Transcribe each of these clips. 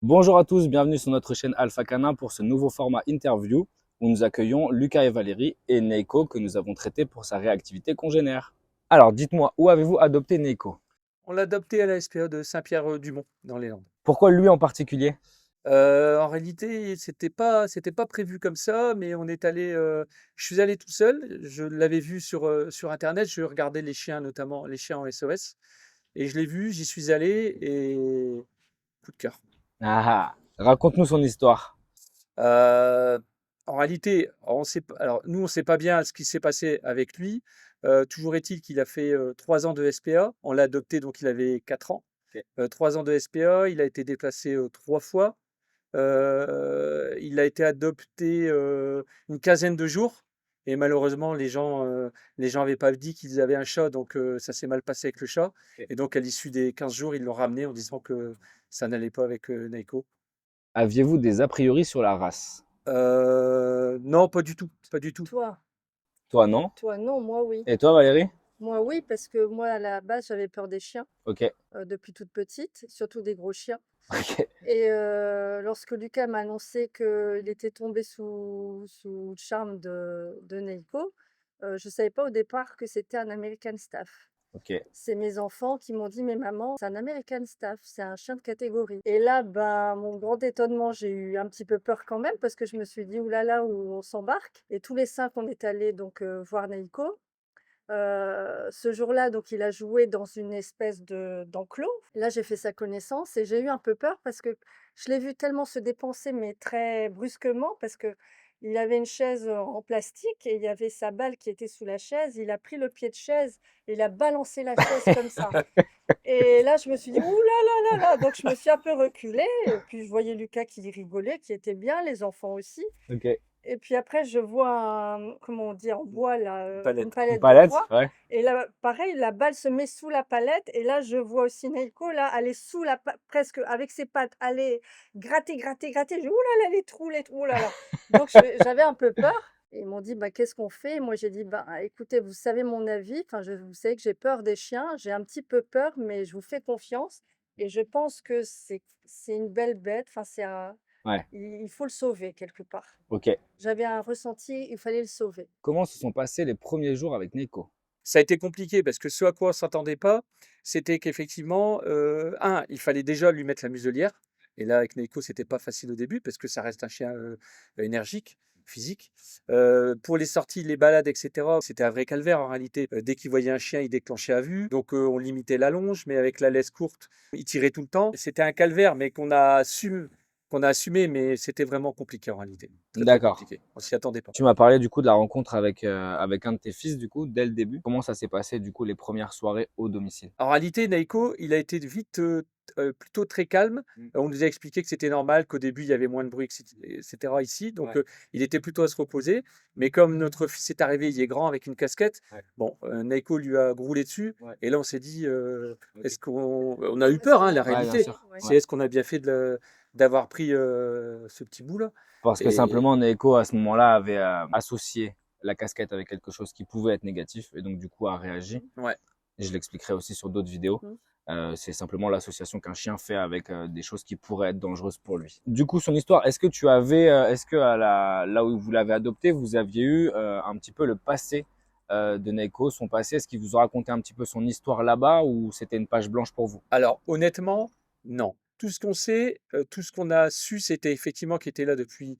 Bonjour à tous, bienvenue sur notre chaîne Alpha Canin pour ce nouveau format interview où nous accueillons Lucas et Valérie et Neiko que nous avons traité pour sa réactivité congénère. Alors dites-moi, où avez-vous adopté Neiko? On l'a adopté à la SPA de Saint-Pierre-du-Mont, dans les Landes. Pourquoi lui en particulier? En réalité, c'était pas prévu comme ça, mais on est allé, je suis allé tout seul. Je l'avais vu sur internet, je regardais les chiens, notamment les chiens en SOS, et je l'ai vu, j'y suis allé et coup de cœur. Ah, raconte-nous son histoire. Heu, En réalité, on sait p alors nous, on sait pas bien ce qui s'est passé avec lui. Toujours est-il qu'il a fait, 3 ans de SPA. On l'a adopté, donc il avait 4 ans. Ok. 3 ans de SPA, il a été déplacé, 3 fois. Il a été adopté, une quinzaine de jours et malheureusement les gens avaient pas dit qu'ils avaient un chat, donc ça s'est mal passé avec le chat Ok. et donc à l'issue des 15 jours, ils l'ont ramené en disant que ça n'allait pas avec, Naiko. Aviez-vous des a priori sur la race? Non, pas du tout, pas du tout. Toi, Toi non? toi non, moi oui. Et toi Valérie? Moi oui, parce que moi à la base j'avais peur des chiens Ok, depuis toute petite, surtout des gros chiens. ok, Et lorsque Lucas m'a annoncé qu'il était tombé sous le charme de Neiko, je ne savais pas au départ que c'était un American Staff. ok. C'est mes enfants qui m'ont dit: «Mais maman, c'est un American Staff, c'est un chien de catégorie». Et là, ben, mon grand étonnement, j'ai eu un petit peu peur quand même parce que je me suis dit: «Ouh là là, où on s'embarque?» Et tous les 5 on est allés donc voir Neiko. Ce jour-là, donc il a joué dans une espèce d'enclos. Là, j'ai fait sa connaissance et j'ai eu un peu peur parce que je l'ai vu tellement se dépenser, mais très brusquement, parce que il avait une chaise en plastique et il y avait sa balle qui était sous la chaise. Il a pris le pied de chaise et il a balancé la chaise comme ça. Et là, je me suis dit: «Ouh là là là là!» Donc je me suis un peu reculée et puis je voyais Lucas qui rigolait, qui était bien, les enfants aussi. Ok. Et puis après, je vois comment on dit en bois là, une Palette. Une palette de palette? bois. Ouais. Et là, pareil, la balle se met sous la palette et là, je vois aussi Neiko là, aller sous la pa presque avec ses pattes, aller gratter, gratter, gratter. Je dis: «Ouh là là, les trous, oh là là!» Donc j'avais un peu peur et ils m'ont dit: «Bah, qu'est-ce qu'on fait?» Et moi, j'ai dit: «Ben, écoutez, vous savez mon avis, enfin, vous savez que j'ai peur des chiens, j'ai un petit peu peur, mais je vous fais confiance et je pense que c'est une belle bête, enfin, c'est un Ouais, il faut le sauver quelque part». ok. J'avais un ressenti, il fallait le sauver. Comment se sont passés les premiers jours avec Neiko? Ça a été compliqué parce que ce à quoi on s'attendait pas, c'était qu'effectivement, il fallait déjà lui mettre la muselière et là, avec Neiko, c'était pas facile au début parce que ça reste un chien, énergique, physique. Pour les sorties, les balades et cetera, c'était un vrai calvaire en réalité. Dès qu'il voyait un chien, il déclenchait à vue, donc on limitait la longe, mais avec la laisse courte, il tirait tout le temps. C'était un calvaire, mais qu'on a assumé, mais c'était vraiment compliqué en réalité. Très, très D'accord. compliqué. On s'y attendait pas. Tu m'as parlé du coup de la rencontre avec un de tes fils du coup dès le début. Comment ça s'est passé du coup les premières soirées au domicile? En réalité, Naiko, il a été vite, plutôt très calme. On nous a expliqué que c'était normal, qu'au début, il y avait moins de bruit et cetera ici, donc Ouais. il était plutôt à se reposer. Mais comme notre fils est arrivé, il est grand avec une casquette, Ouais. bon, Naiko lui a groulé dessus Ouais. et là, on s'est dit, Ok. est-ce qu'on a eu Est-ce peur, qu'on hein, a la Ouais, bien réalité. abusé? sûr. Ouais. C'est Ouais. est-ce qu'on a bien fait d'avoir pris, ce petit bout-là? Parce que Et simplement Neiko à ce moment-là avait associé la casquette avec quelque chose qui pouvait être négatif et donc du coup a réagi. ouais. Et je l'expliquerai aussi sur d'autres vidéos. Mmh. C'est simplement l'association qu'un chien fait avec des choses qui pourraient être dangereuses pour lui. Du coup, son histoire, est-ce que tu avais, est-ce que là où vous l'avez adopté, vous aviez eu un petit peu le passé de Neiko, son passé? Est-ce qu'il vous a raconté un petit peu son histoire là-bas ou c'était une page blanche pour vous? Alors honnêtement, non. Tout ce qu'on sait, tout ce qu'on a su, c'était effectivement qu'il était là depuis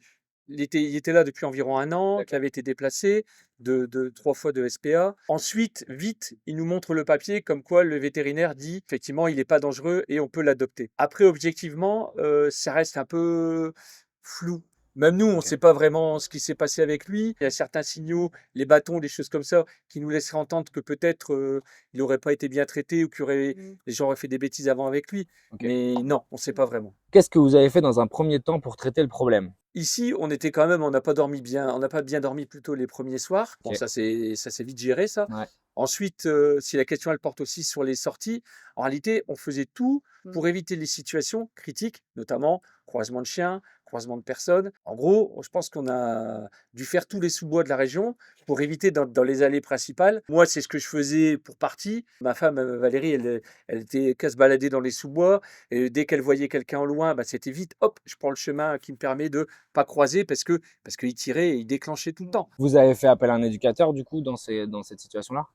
il était là depuis environ un an, qu'il D'accord. avait été déplacé de 3 fois de SPA. Ensuite, vite, il nous montre le papier comme quoi le vétérinaire dit: «Effectivement, il n'est pas dangereux et on peut l'adopter». Après objectivement, ça reste un peu flou. Même nous, on ne Ok. sait pas vraiment ce qui s'est passé avec lui. Il y a certains signaux, les bâtons, des choses comme ça, qui nous laisseraient entendre que peut-être, il n'aurait pas été bien traité ou Mmh. les gens auraient fait des bêtises avant avec lui. Ok. Mais non, on ne sait Mmh. pas vraiment. Qu'est-ce que vous avez fait dans un premier temps pour traiter le problème? Ici, on était quand même, on n'a pas dormi bien, on n'a pas bien dormi plutôt les premiers soirs. Bon, Ok. ça s'est vite géré, ça. Ouais. Ensuite, si la question elle porte aussi sur les sorties, en réalité, on faisait tout pour éviter les situations critiques, notamment croisement de chiens, croisement de personnes. En gros, je pense qu'on a dû faire tous les sous-bois de la région pour éviter dans les allées principales. Moi, c'est ce que je faisais pour partie. Ma femme, Valérie, elle était qu'à se balader dans les sous-bois. Et dès qu'elle voyait quelqu'un au loin, bah, c'était vite, hop, je prends le chemin qui me permet de pas croiser parce qu'il tirait et il déclenchait tout le temps. Vous avez fait appel à un éducateur, du coup, dans cette situation-là?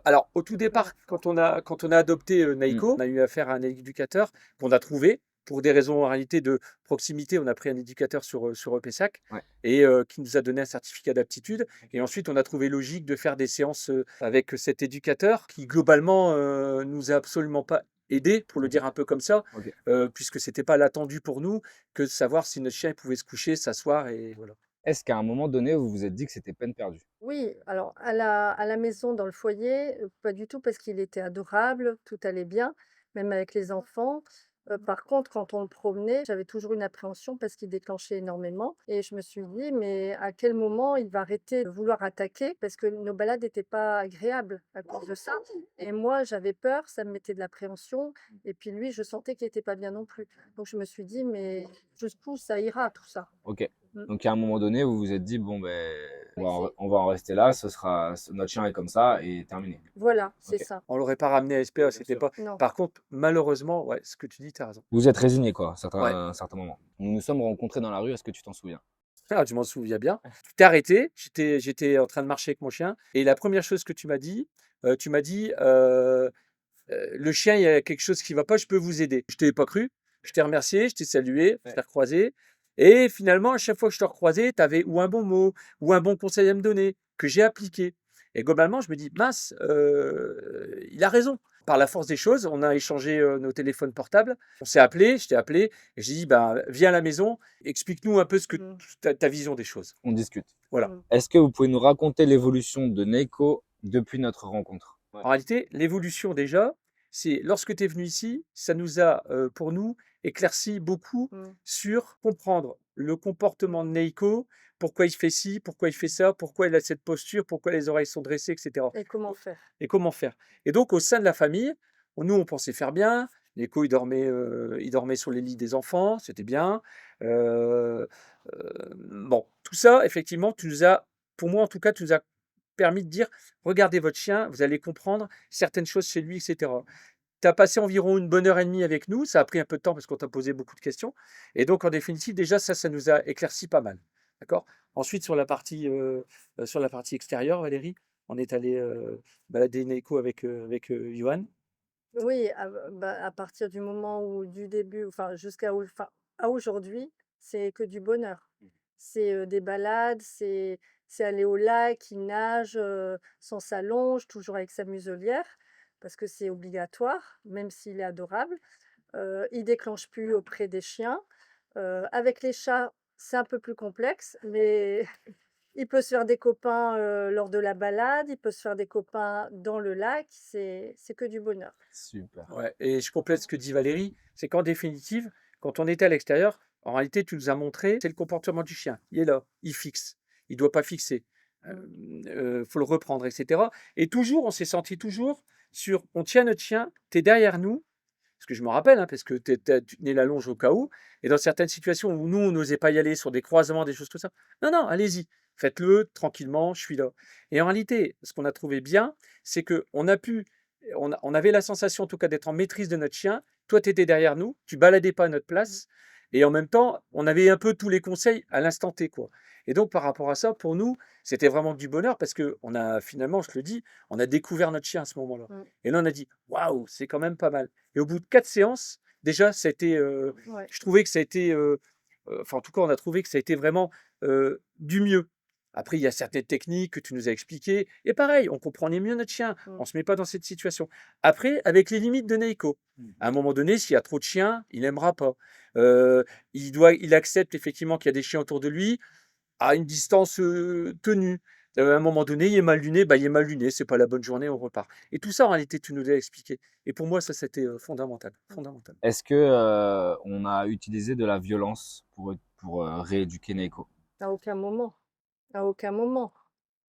Alors, au tout départ, quand on a adopté Mm. Naïko, on a eu affaire à un éducateur qu'on a trouvé. Pour des raisons en réalité de proximité, on a pris un éducateur sur Pessac Ouais. et qui nous a donné un certificat d'aptitude. Et ensuite, on a trouvé logique de faire des séances avec cet éducateur qui, globalement, nous a absolument pas aidé, pour le dire un peu comme ça, Ok. puisque c'était pas l'attendu pour nous que de savoir si notre chien pouvait se coucher, s'asseoir et voilà. Est-ce qu'à un moment donné, vous vous êtes dit que c'était peine perdue? Oui, alors à la maison, dans le foyer, pas du tout parce qu'il était adorable, tout allait bien, même avec les enfants. Par contre, quand on le promenait, j'avais toujours une appréhension parce qu'il déclenchait énormément et je me suis dit: «Mais à quel moment il va arrêter de vouloir attaquer?» parce que nos balades n'étaient pas agréables à cause de ça et moi, j'avais peur, ça me mettait de l'appréhension et puis lui, je sentais qu'il était pas bien non plus. Donc je me suis dit: «Mais jusqu'où ça ira tout ça?» Ok. Mmh. Donc à un moment donné, vous vous êtes dit, bon, ben, Oui, on va en rester là, notre chien est comme ça et terminé. voilà, c'est Ok. ça. On l'aurait pas ramené à SPA, Bien c'était sûr. pas. Non. Par contre, malheureusement, ouais, ce que tu dis, tu as raison. Vous êtes résigné, quoi, Ouais. à un certain moment. Nous nous sommes rencontrés dans la rue, est-ce que tu t'en souviens? Ah, je m'en souviens bien. Tu t'es arrêté, j'étais en train de marcher avec mon chien et la première chose que tu m'as dit, «Le chien, il y a quelque chose qui va pas, je peux vous aider». Je t'ai pas cru, je t'ai remercié, je t'ai salué, je Ouais. t'ai recroisé et finalement, à chaque fois que je te recroisais, tu avais ou un bon mot ou un bon conseil à me donner que j'ai appliqué et globalement, je me dis: «Mince, il a raison». Par la force des choses, on a échangé, nos téléphones portables. On s'est appelé, je t'ai appelé et j'ai dit: «Ben, viens à la maison, explique-nous un peu ce que Mmh. ta vision des choses». On discute. Voilà. Mmh. Est-ce que vous pouvez nous raconter l'évolution de Neiko depuis notre rencontre? Ouais. En réalité, l'évolution déjà, c'est lorsque tu es venu ici, ça nous a, pour nous, éclairci beaucoup Mmh. sur comprendre le comportement de Neiko, pourquoi il fait ci, pourquoi il fait ça, pourquoi il a cette posture, pourquoi les oreilles sont dressées, et cetera. Et comment faire? Et comment faire. Et donc au sein de la famille, nous, on pensait faire bien. Neiko, il dormait sur les lits des enfants, c'était bien. Heu, bon, tout ça, effectivement, pour moi en tout cas, tu nous as permis de dire: «Regardez votre chien, vous allez comprendre certaines choses chez lui et cetera». Tu as passé environ une bonne heure et demie avec nous, ça a pris un peu de temps parce qu'on t'a posé beaucoup de questions et donc en définitive, déjà ça nous a éclairci pas mal, d'accord? Ensuite sur la partie extérieure, Valérie, on est allé, balader Neiko avec Johan. Oui, bah, à partir du moment où du début, enfin à aujourd'hui, c'est que du bonheur. C'est, des balades, c'est aller au lac, il nage, sans sa longe, toujours avec sa muselière, parce que c'est obligatoire, même s'il est adorable. Il déclenche plus auprès des chiens. Avec les chats, c'est un peu plus complexe, mais il peut se faire des copains, lors de la balade, il peut se faire des copains dans le lac, c'est que du bonheur. Super. Ouais, et je complète ce que dit Valérie, c'est qu'en définitive, quand on était à l'extérieur, en réalité, tu nous as montré, c'est le comportement du chien. Il est là, il fixe, il doit pas fixer, faut le reprendre, etc. Et toujours, on s'est senti toujours sur, on tient notre chien, tu es derrière nous, parce que je me rappelle, hein, parce que tu tenais la longe au cas où, et dans certaines situations où nous, on n'osait pas y aller, sur des croisements, des choses comme ça, non, non, allez-y, faites-le tranquillement, je suis là. Et en réalité, ce qu'on a trouvé bien, c'est que on avait la sensation en tout cas d'être en maîtrise de notre chien. Toi, tu étais derrière nous, tu baladais pas à notre place, et en même temps, on avait un peu tous les conseils à l'instant T, quoi. Et donc, par rapport à ça, pour nous, c'était vraiment du bonheur parce que on a finalement, je te le dis, on a découvert notre chien à ce moment-là. Mmh. Et là, on a dit, waouh, c'est quand même pas mal. Et au bout de 4 séances, déjà, ça a été, Ouais. je trouvais que ça a été, enfin, en tout cas, on a trouvé que ça a été vraiment du mieux. Après, il y a certaines techniques que tu nous as expliquées. Et pareil, on comprenait mieux notre chien. Mmh. On ne se met pas dans cette situation. Après, avec les limites de Neiko. À un moment donné, s'il y a trop de chiens, il n'aimera pas. Il accepte effectivement qu'il y a des chiens autour de lui à une distance tenue. À un moment donné, il est mal luné, bah, il est mal luné, c'est pas la bonne journée, on repart. Et tout ça, en réalité, tu nous l'as expliqué. Et pour moi, ça, c'était fondamental. Fondamental. Est-ce que on a utilisé de la violence pour rééduquer Neiko? À aucun moment, à aucun moment.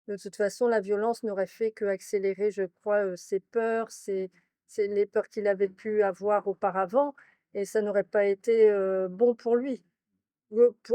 De toute façon, la violence n'aurait fait qu'accélérer, je crois, ses peurs, c'est les peurs qu'il avait pu avoir auparavant et ça n'aurait pas été, bon pour lui.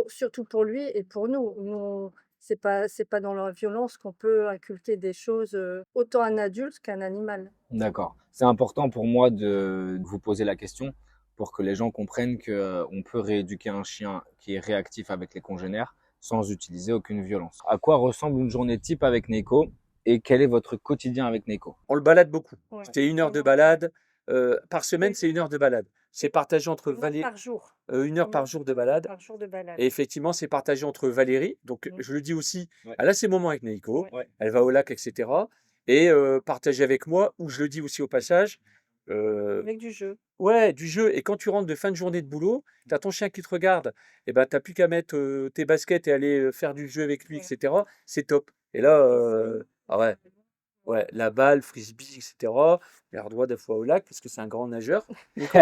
Surtout pour lui et pour nous. Nous, c'est pas dans la violence qu'on peut inculquer des choses, autant à un adulte qu'à un animal. D'accord. C'est important pour moi de vous poser la question pour que les gens comprennent que on peut rééduquer un chien qui est réactif avec les congénères sans utiliser aucune violence. À quoi ressemble une journée type avec Neko et quel est votre quotidien avec Neko? On le balade beaucoup. Ouais. C'est 1 heure de Mmh. balade. Par semaine, Oui. c'est 1 heure de balade. C'est partagé entre 1 heure Valérie, par jour. 1 heure 1 par heure jour de balade. par jour de balade. Et effectivement, c'est partagé entre Valérie, donc Mmh. je le dis aussi, Ouais. elle a ses moments avec Neiko, Ouais. elle va au lac, etc. Et partagé avec moi, où je le dis aussi au passage, Avec du jeu. ouais, du jeu. Et quand tu rentres de fin de journée de boulot, tu as ton chien qui te regarde, et ben, tu plus qu'à mettre tes baskets et aller faire du jeu avec lui, Voilà. etc. C'est top. Et là, ah ouais. Ouais, la balle, frisbee, etc. L'ardoise des fois au lac, parce que c'est un grand nageur. Nico.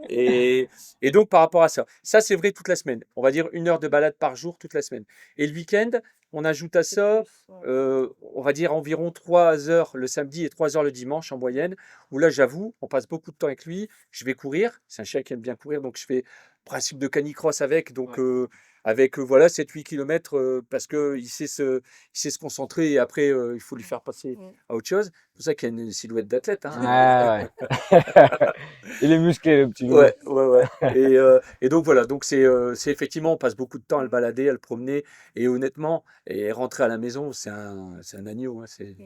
Et, et donc, par rapport à ça, ça c'est vrai toute la semaine. On va dire 1 heure de balade par jour toute la semaine. Et le week-end, on ajoute à C'est ça, plus, ouais. on va dire environ 3 heures le samedi et 3 heures le dimanche en moyenne, où là, j'avoue, on passe beaucoup de temps avec lui. Je vais courir. C'est un chien qui aime bien courir, donc je fais principe de canicross avec. Donc, Ouais. avec voilà 7-8 km parce qu'il sait se concentrer et après, il faut lui faire passer Mmh. à autre chose. C'est pour ça qu'il y a une silhouette d'athlète, hein. Ouais, ouais. Il est musclé, le petit loulou. Ouais, ouais, ouais. Et donc voilà, donc c'est effectivement, on passe beaucoup de temps à le balader, à le promener. Et honnêtement, et rentrer à la maison, c'est un agneau, hein, c'est...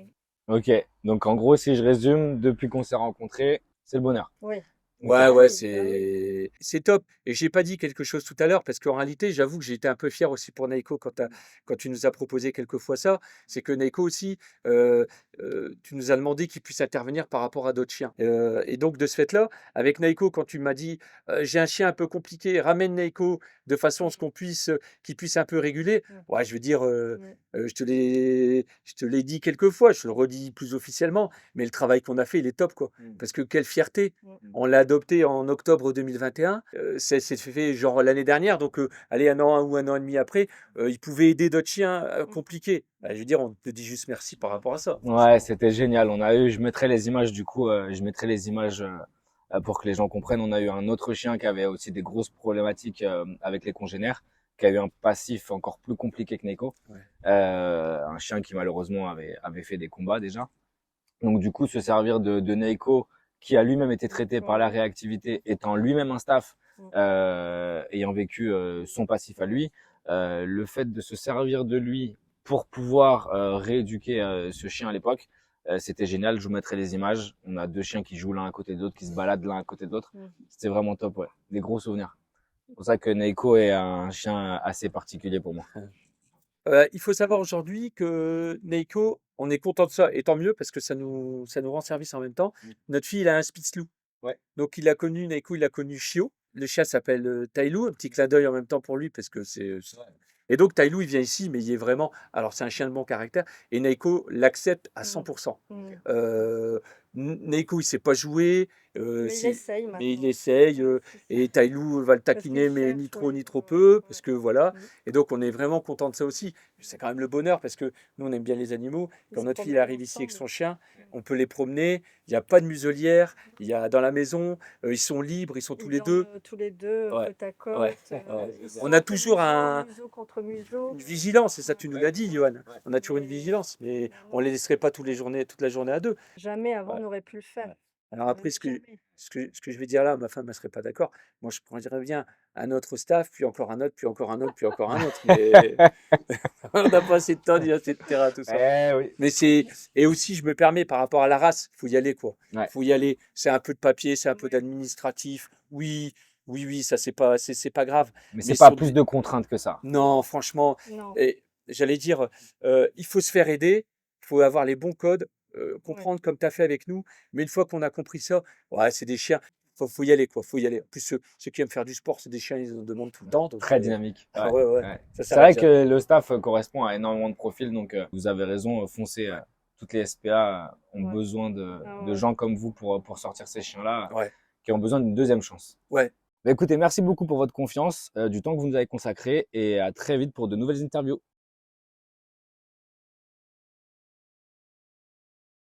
Ok. Donc, en gros, si je résume, depuis qu'on s'est rencontrés, c'est le bonheur. Oui. Ok. Ouais, Ah ouais, oui, bah oui. c'est top. Et j'ai pas dit quelque chose tout à l'heure parce qu'en réalité, j'avoue que j'ai été un peu fier aussi pour Naiko quand tu nous as proposé quelquefois ça. C'est que Naiko aussi, euh, tu nous as demandé qu'il puisse intervenir par rapport à d'autres chiens. Et donc de ce fait-là, avec Naiko, quand tu m'as dit j'ai un chien un peu compliqué, ramène Naiko de façon à ce qu'il puisse un peu réguler. Mmh. Ouais, je veux dire, Mmh. je te l'ai dit quelques fois, je te le redis plus officiellement, mais le travail qu'on a fait, il est top, quoi. Parce que quelle fierté! Mmh. On l'a adopté en octobre 2021. C'est fait genre l'année dernière, donc allez, un an et demi après, il pouvait aider d'autres chiens compliqués. Bah, je veux dire, on te dit juste merci par rapport à ça, Ouais, franchement. c'était génial. On a eu, je mettrai les images du coup, je mettrai les images pour que les gens comprennent. On a eu un autre chien qui avait aussi des grosses problématiques avec les congénères, qui a eu un passif encore plus compliqué que Neko. Ouais. Un chien qui malheureusement avait fait des combats déjà. Donc du coup, se servir de Neko, qui a lui-même été traité par la Ouais. réactivité, étant lui-même un staff, Mmh. ayant vécu son passif à lui, le fait de se servir de lui pour pouvoir rééduquer ce chien à l'époque, c'était génial. Je vous mettrai les images. On a deux chiens qui jouent l'un à côté de l'autre, qui se baladent l'un à côté de l'autre. Mmh. C'était vraiment top, ouais. Des gros souvenirs. C'est pour ça que Neko est un chien assez particulier pour moi. Il faut savoir aujourd'hui que Neiko, on est content de ça, et tant mieux parce que ça nous rend service en même temps. Notre fille, il a un Spitzlou. Ouais. Donc il a connu, Neiko, il a connu Chio. Le chien s'appelle Tailou, un petit clin d'œil en même temps pour lui parce que Et donc Tailou, il vient ici, mais il est vraiment... Alors c'est un chien de bon caractère, et Neiko l'accepte à Mmh. 100%. Mmh. Neiko, il sait pas jouer, Mais il essaye mais il maintenant. essaye, C'est ça. et Tailou va le Parce qu'il taquiner, mais cherche, ni trop ouais. ni trop Ouais. peu, parce Ouais. que voilà. Mmh. Et donc, on est vraiment content de ça aussi. C'est quand même le bonheur parce que nous, on aime bien les animaux. Ils Quand se notre fille promènent arrive ici avec son ensemble. chien, on peut les promener. Il n'y a pas de muselière. Il y a dans la maison, ils sont libres, ils sont tous Ils les deux. dorment tous les deux Ouais, côte à ouais, côte. ouais. Ils On a sortent toujours museau contre museau. une vigilance, et ça, tu nous l'as dit, Johan. On a toujours une Mais vigilance, mais non, on les laisserait pas toute la journée à deux. jamais avant Ouais. on n'aurait pu le faire. Ouais. Alors après, Jamais. ce que je vais dire là, ma femme ne serait pas d'accord. Moi, je prendrais bien un autre staff, puis encore un autre, puis encore un autre, puis encore un autre. Mais on n'a pas assez de temps, ni assez de terrain, tout ça. Eh oui. Mais et aussi, je me permets, par rapport à la race, il faut y aller, quoi. Ouais. Faut y aller. C'est un peu de papier, c'est un peu Oui. d'administratif. Oui, oui, ça, c'est pas grave. Mais Mais c'est pas sur plus de contraintes que ça. Non, franchement, Non. et j'allais dire, il faut se faire aider, il faut avoir les bons codes, Ouais. comprendre comme tu as fait avec nous. Mais une fois qu'on a compris ça, ouais, c'est des chiens, faut y aller, quoi, faut y aller. En plus, ceux qui aiment faire du sport, c'est des chiens, ils en demandent tout le temps. Donc, Très dynamique. ah Ouais, ouais, ouais, ouais. ça C'est vrai s'arrête jamais. que le staff correspond à énormément de profils, donc vous avez raison, foncez. Toutes les SPA ont Ouais. besoin Ah de ouais. gens comme vous pour sortir ces chiens-là, Ouais, qui ont besoin d'une deuxième chance. ouais. Bah, écoutez, merci beaucoup pour votre confiance, du temps que vous nous avez consacré, et à très vite pour de nouvelles interviews.